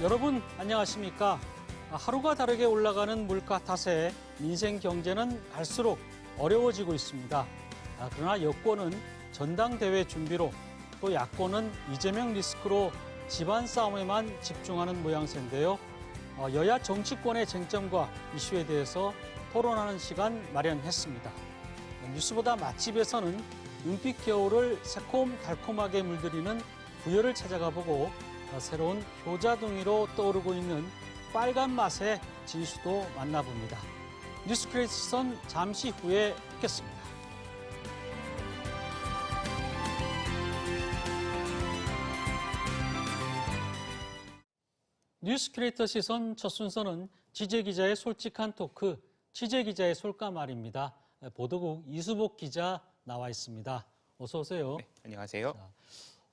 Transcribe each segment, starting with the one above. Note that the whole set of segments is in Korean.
여러분 안녕하십니까? 하루가 다르게 올라가는 물가 탓에 민생 경제는 갈수록 어려워지고 있습니다. 그러나 여권은 전당대회 준비로 또 야권은 이재명 리스크로 집안 싸움에만 집중하는 모양새인데요. 여야 정치권의 쟁점과 이슈에 대해서 토론하는 시간 마련했습니다. 뉴스보다 맛집에서는 눈빛 겨울을 새콤달콤하게 물들이는 부여를 찾아가 보고 새로운 효자둥이로 떠오르고 있는 빨간 맛의 진수도 만나봅니다. 뉴스크레이트 시선 잠시 후에 뵙겠습니다. 뉴스크리에이터 시선 첫 순서는 취재기자의 솔직한 토크, 취재기자의 솔까말입니다. 보도국 이수복 기자 나와 있습니다. 어서 오세요. 네, 안녕하세요. 자,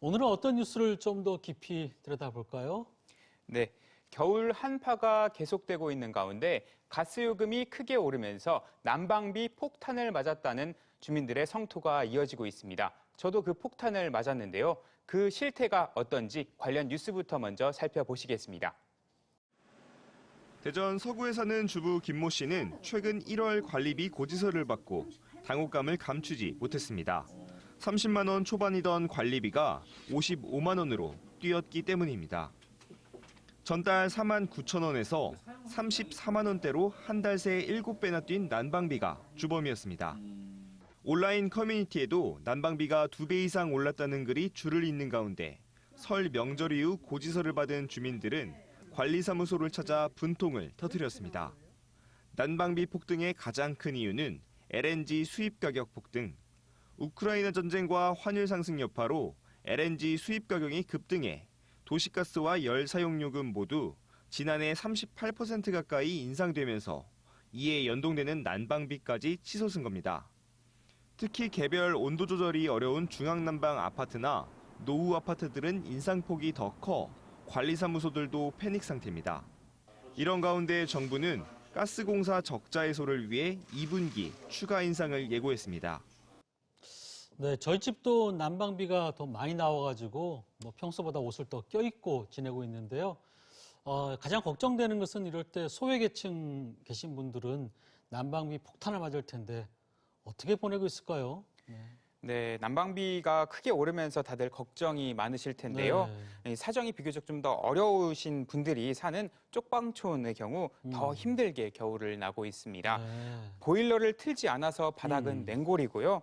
오늘은 어떤 뉴스를 좀 더 깊이 들여다볼까요? 네, 겨울 한파가 계속되고 있는 가운데 가스요금이 크게 오르면서 난방비 폭탄을 맞았다는 주민들의 성토가 이어지고 있습니다. 저도 그 폭탄을 맞았는데요. 그 실태가 어떤지 관련 뉴스부터 먼저 살펴보시겠습니다. 대전 서구에 사는 주부 김모 씨는 최근 1월 관리비 고지서를 받고 당혹감을 감추지 못했습니다. 30만 원 초반이던 관리비가 55만 원으로 뛰었기 때문입니다. 전달 4만 9천 원에서 34만 원대로 한 달 새 7배나 뛴 난방비가 주범이었습니다. 온라인 커뮤니티에도 난방비가 2배 이상 올랐다는 글이 줄을 잇는 가운데 설 명절 이후 고지서를 받은 주민들은 관리사무소를 찾아 분통을 터뜨렸습니다. 난방비 폭등의 가장 큰 이유는 LNG 수입 가격 폭등, 우크라이나 전쟁과 환율 상승 여파로 LNG 수입 가격이 급등해 도시가스와 열 사용요금 모두 지난해 38% 가까이 인상되면서 이에 연동되는 난방비까지 치솟은 겁니다. 특히 개별 온도 조절이 어려운 중앙난방 아파트나 노후 아파트들은 인상폭이 더 커 관리사무소들도 패닉 상태입니다. 이런 가운데 정부는 가스공사 적자 해소를 위해 2분기 추가 인상을 예고했습니다. 네, 저희 집도 난방비가 더 많이 나와가지고 평소보다 옷을 더 껴입고 지내고 있는데요. 가장 걱정되는 것은 이럴 때 소외계층 계신 분들은 난방비 폭탄을 맞을 텐데 어떻게 보내고 있을까요? 네, 난방비가 크게 오르면서 다들 걱정이 많으실 텐데요. 네. 사정이 비교적 좀 더 어려우신 분들이 사는 쪽방촌의 경우 더 힘들게 겨울을 나고 있습니다. 네. 보일러를 틀지 않아서 바닥은 냉골이고요.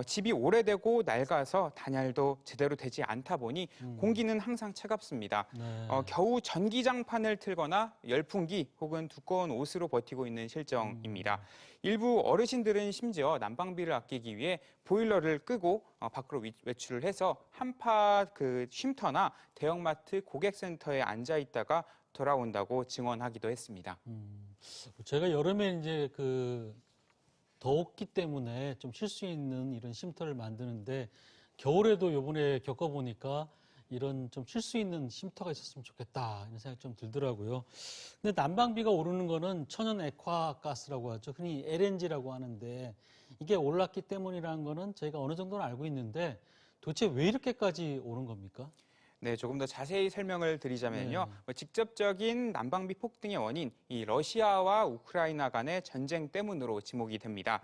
집이 오래되고 낡아서 단열도 제대로 되지 않다 보니 공기는 항상 차갑습니다. 네. 겨우 전기장판을 틀거나 열풍기 혹은 두꺼운 옷으로 버티고 있는 실정입니다. 일부 어르신들은 심지어 난방비를 아끼기 위해 보일러를 끄고 밖으로 외출을 해서 한파 쉼터나 대형마트 고객센터에 앉아 있다가 돌아온다고 증언하기도 했습니다. 제가 여름에 이제 더웠기 때문에 좀 쉴 수 있는 이런 쉼터를 만드는데 겨울에도 요번에 겪어보니까 이런 좀 쉴 수 있는 쉼터가 있었으면 좋겠다 이런 생각이 좀 들더라고요. 근데 난방비가 오르는 거는 천연 액화가스라고 하죠. 흔히 LNG라고 하는데 이게 올랐기 때문이라는 거는 저희가 어느 정도는 알고 있는데 도대체 왜 이렇게까지 오른 겁니까? 네, 조금 더 자세히 설명을 드리자면요. 직접적인 난방비 폭등의 원인, 이 러시아와 우크라이나 간의 전쟁 때문으로 지목이 됩니다.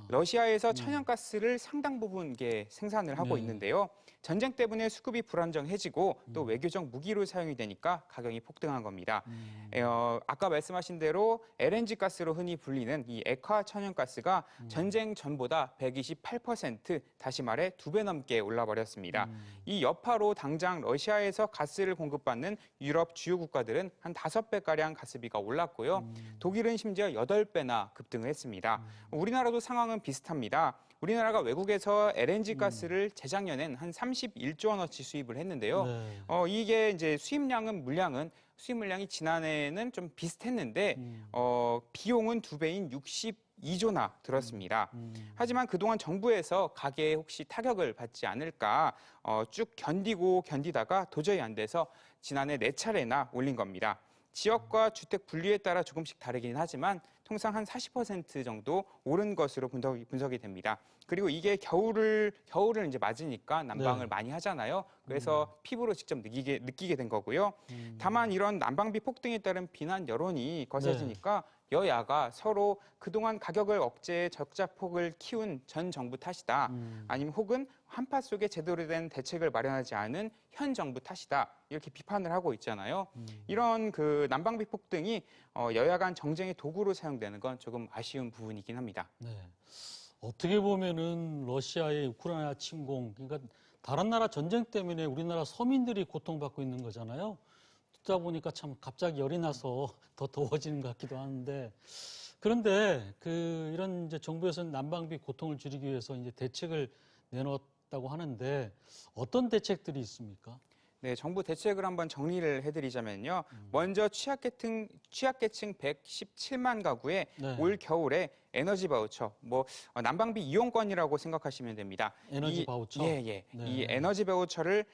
러시아에서 천연가스를 상당 부분 생산을 하고 있는데요. 전쟁 때문에 수급이 불안정해지고 또 외교적 무기로 사용이 되니까 가격이 폭등한 겁니다. 아까 말씀하신 대로 LNG 가스로 흔히 불리는 이 액화 천연가스가 전쟁 전보다 128%, 다시 말해 2배 넘게 올라버렸습니다. 이 여파로 당장 러시아에서 가스를 공급받는 유럽 주요 국가들은 한 5배가량 가스비가 올랐고요. 독일은 심지어 8배나 급등을 했습니다. 우리나라도 상황은 비슷합니다. 우리나라가 외국에서 LNG 가스를 재작년엔 한 31조 원어치 수입을 했는데요. 이게 이제 수입 물량이 지난해에는 좀 비슷했는데 비용은 2배인 62조나 들었습니다. 하지만 그동안 정부에서 가계에 혹시 타격을 받지 않을까 쭉 견디다가 도저히 안 돼서 지난해 4차례나 올린 겁니다. 지역과 주택 분류에 따라 조금씩 다르긴 하지만 통상 한 40% 정도 오른 것으로 분석이 됩니다. 그리고 이게 겨울을 이제 맞으니까 난방을 네. 많이 하잖아요. 그래서 피부로 직접 느끼게 된 거고요. 다만 이런 난방비 폭등에 따른 비난 여론이 거세지니까 여야가 서로 그동안 가격을 억제해 적자폭을 키운 전 정부 탓이다. 아니면 혹은 한파 속에 제대로 된 대책을 마련하지 않은 현 정부 탓이다. 이렇게 비판을 하고 있잖아요. 이런 그 난방비 폭등이 여야 간 정쟁의 도구로 사용되는 건 조금 아쉬운 부분이긴 합니다. 네. 어떻게 보면은 러시아의 우크라이나 침공, 그러니까 다른 나라 전쟁 때문에 우리나라 서민들이 고통받고 있는 거잖아요. 듣다 보니까 참 갑자기 열이 나서 더 더워지는 것 같기도 하는데, 그런데 이런 이제 정부에서는 난방비 고통을 줄이기 위해서 이제 대책을 내놓았다고 하는데 어떤 대책들이 있습니까? 네, 정부 대책을 한번 정리를 해드리자면요. 먼저 취약계층 117만 가구에 네. 올 겨울에 에너지 바우처, 난방비 이용권이라고 생각하시면 됩니다. 에너지 바우처? 예. 네. 이 에너지 바우처를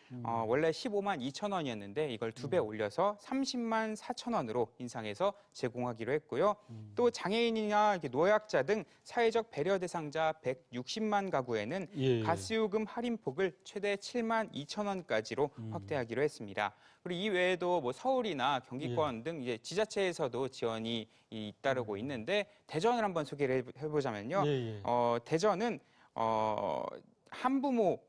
원래 15만 2천 원이었는데 이걸 2배 올려서 30만 4천 원으로 인상해서 제공하기로 했고요. 또 장애인이나 노약자 등 사회적 배려 대상자 160만 가구에는 예. 가스요금 할인폭을 최대 7만 2천 원까지로 확대하기로 했습니다. 그리고 이 외에도 서울이나 경기권 등 이제 지자체에서도 지원이 잇따르고 있는데 대전을 한번 소개를 해보자면요. 대전은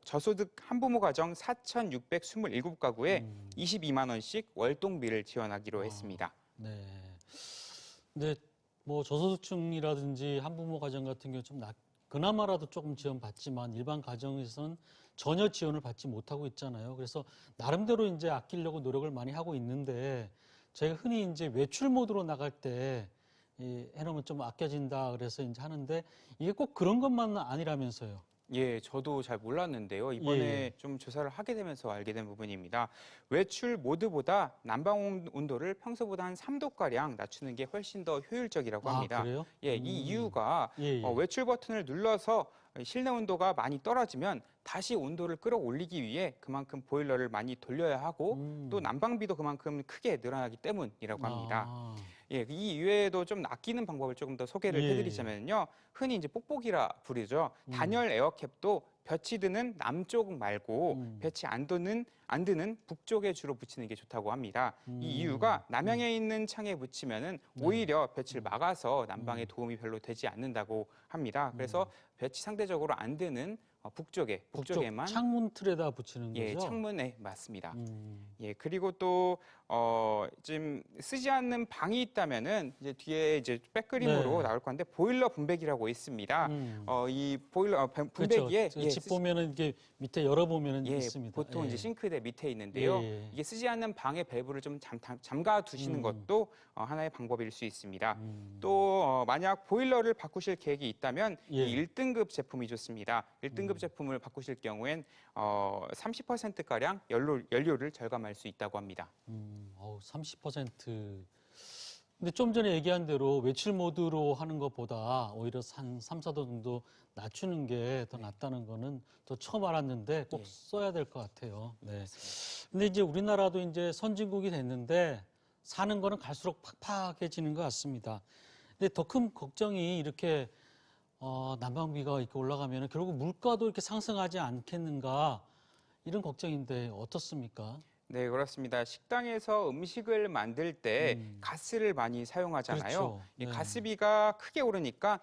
저소득 한부모 가정 4,627가구에 22만 원씩 월동비를 지원하기로 했습니다. 네. 근데 저소득층이라든지 한부모 가정 같은 경우 좀 그나마라도 조금 지원받지만 일반 가정에서는 전혀 지원을 받지 못하고 있잖아요. 그래서 나름대로 이제 아끼려고 노력을 많이 하고 있는데 저희가 흔히 이제 외출 모드로 나갈 때 해놓으면 좀 아껴진다 그래서 이제 하는데 이게 꼭 그런 것만은 아니라면서요. 예, 저도 잘 몰랐는데요. 이번에 좀 조사를 하게 되면서 알게 된 부분입니다. 외출 모드보다 난방 온도를 평소보다 한 3도가량 낮추는 게 훨씬 더 효율적이라고 합니다. 아, 그래요? 예, 이 이유가 예. 외출 버튼을 눌러서 실내 온도가 많이 떨어지면 다시 온도를 끌어올리기 위해 그만큼 보일러를 많이 돌려야 하고 또 난방비도 그만큼 크게 늘어나기 때문이라고 합니다. 예, 이 이외에도 좀 아끼는 방법을 조금 더 소개를 해드리자면요. 흔히 이제 뽁뽁이라 부르죠. 단열 에어캡도 볕이 드는 남쪽 말고 볕이 안 드는 북쪽에 주로 붙이는 게 좋다고 합니다. 이 이유가 남향에 있는 창에 붙이면은 오히려 볕을 막아서 난방에 도움이 별로 되지 않는다고 합니다. 그래서 볕이 상대적으로 안 드는 북쪽에만 창문 틀에다 붙이는 거죠? 예, 창문에 맞습니다. 예, 그리고 또 지금 쓰지 않는 방이 있다면은 이제 뒤에 이제 백그림으로 나올 건데 보일러 분배기라고 있습니다. 이 보일러 분배기에 그렇죠. 집 보면은 이게 밑에 열어보면은 있습니다. 보통 이제 싱크대 밑에 있는데요. 이게 쓰지 않는 방의 밸브를 좀 잠가 두시는 것도 하나의 방법일 수 있습니다. 또 만약 보일러를 바꾸실 계획이 있다면 이 1등급 제품이 좋습니다. 1등급 제품을 바꾸실 경우엔 30%가량 연료를 절감할 수 있다고 합니다. 30%. 근데 좀 전에 얘기한 대로 외출 모드로 하는 것보다 오히려 한 3, 4도 정도 낮추는 게 더 낫다는 거는 또 처음 알았는데 꼭 써야 될 것 같아요. 네. 근데 이제 우리나라도 이제 선진국이 됐는데 사는 거는 갈수록 팍팍해지는 것 같습니다. 근데 더 큰 걱정이 이렇게 난방비가 이렇게 올라가면 결국 물가도 이렇게 상승하지 않겠는가 이런 걱정인데 어떻습니까? 네, 그렇습니다. 식당에서 음식을 만들 때 가스를 많이 사용하잖아요. 그렇죠. 이 가스비가 크게 오르니까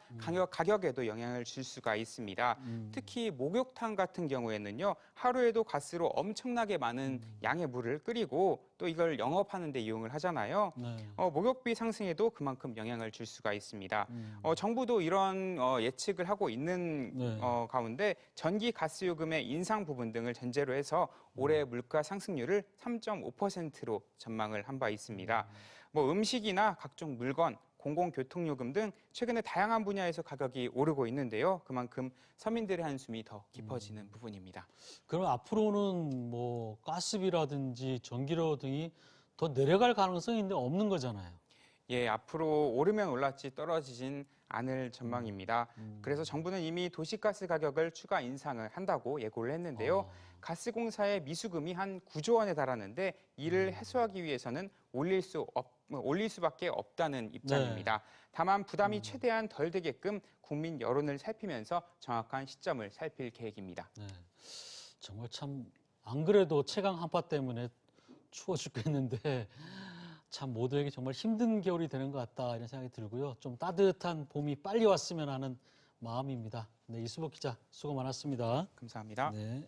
가격에도 영향을 줄 수가 있습니다. 특히 목욕탕 같은 경우에는요, 하루에도 가스로 엄청나게 많은 양의 물을 끓이고 또 이걸 영업하는 데 이용을 하잖아요. 목욕비 상승에도 그만큼 영향을 줄 수가 있습니다. 정부도 이런 예측을 하고 있는 가운데 전기 가스 요금의 인상 부분 등을 전제로 해서 올해 물가 상승률을 3.5%로 전망을 한 바 있습니다. 음식이나 각종 물건, 공공교통요금 등 최근에 다양한 분야에서 가격이 오르고 있는데요. 그만큼 서민들의 한숨이 더 깊어지는 부분입니다. 그럼 앞으로는 가스비라든지 전기료 등이 더 내려갈 가능성이 있는데 없는 거잖아요. 예, 앞으로 오르면 올랐지 떨어지진 않을 전망입니다. 그래서 정부는 이미 도시가스 가격을 추가 인상을 한다고 예고를 했는데요. 가스공사의 미수금이 한 9조 원에 달하는데 이를 해소하기 위해서는 올릴 수밖에 없다는 입장입니다. 다만 부담이 최대한 덜 되게끔 국민 여론을 살피면서 정확한 시점을 살필 계획입니다. 네. 정말 참 안 그래도 최강 한파 때문에 추워 죽겠는데 참 모두에게 정말 힘든 겨울이 되는 것 같다 이런 생각이 들고요. 좀 따뜻한 봄이 빨리 왔으면 하는 마음입니다. 네, 이수복 기자 수고 많았습니다. 감사합니다. 네.